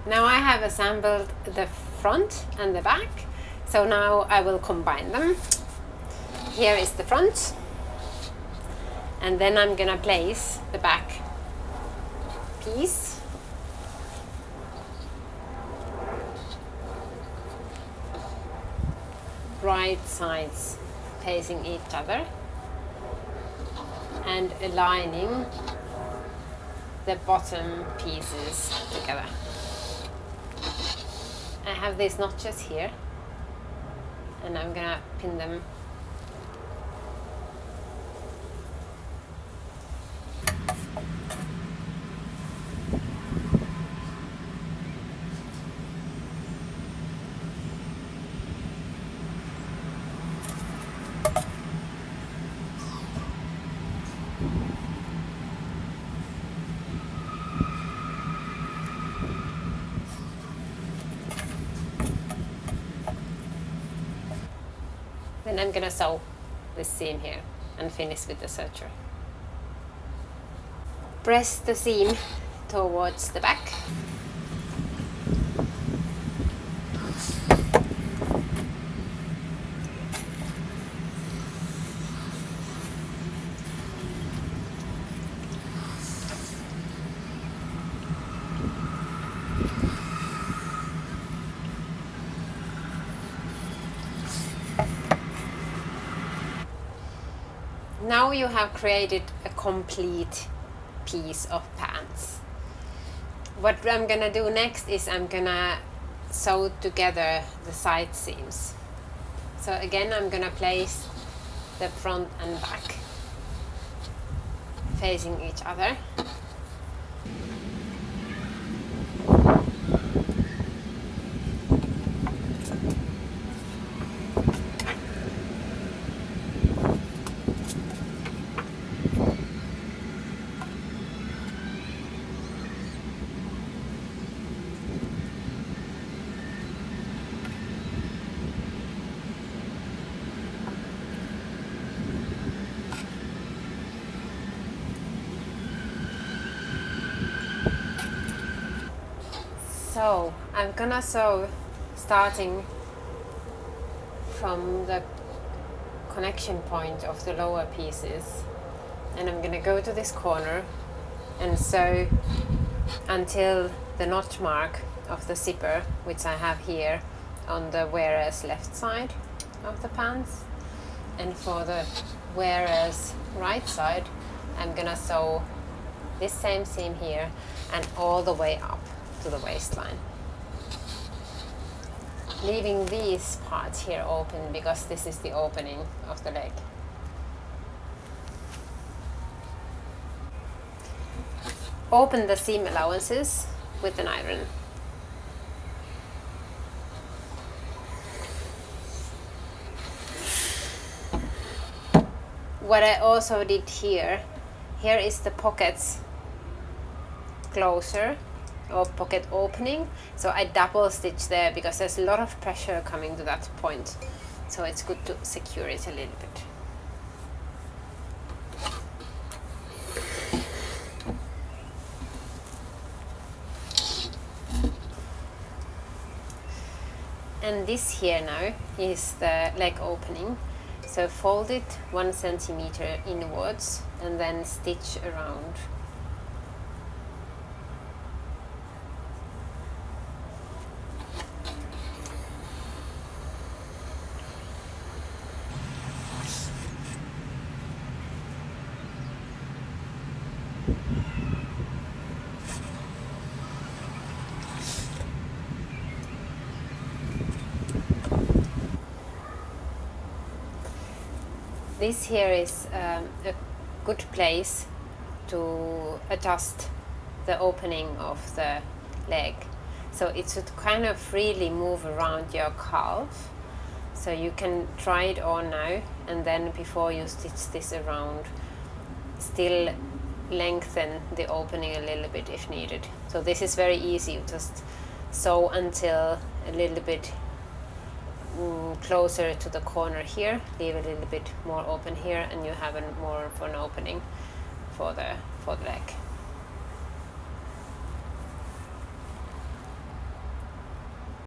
Now I have assembled the front and the back, so now I will combine them. Here is the front, and then I'm gonna place the back piece. Right sides facing each other and aligning the bottom pieces together. I have these notches here and I'm gonna pin them . Then I'm gonna sew this seam here and finish with the suture. Press the seam towards the back. Now you have created a complete piece of pants. What I'm gonna do next is I'm gonna sew together the side seams. So again, I'm gonna place the front and back facing each other. So I'm gonna sew starting from the connection point of the lower pieces, and I'm gonna go to this corner and sew until the notch mark of the zipper, which I have here on the wearer's left side of the pants. And for the wearer's right side, I'm gonna sew this same seam here and all the way up to the waistline, leaving these parts here open because this is the opening of the leg. Open the seam allowances with an iron. What I also did here is the pockets closer or pocket opening, so I double stitch there because there's a lot of pressure coming to that point, so it's good to secure it a little bit. And this here now is the leg opening, so fold it 1 centimeter inwards and then stitch around. This here is a good place to adjust the opening of the leg. So it should kind of freely move around your calf. So you can try it on now, and then before you stitch this around, still lengthen the opening a little bit if needed. So this is very easy, you just sew until a little bit closer to the corner here, leave a little bit more open here, and you have more of an opening for the leg.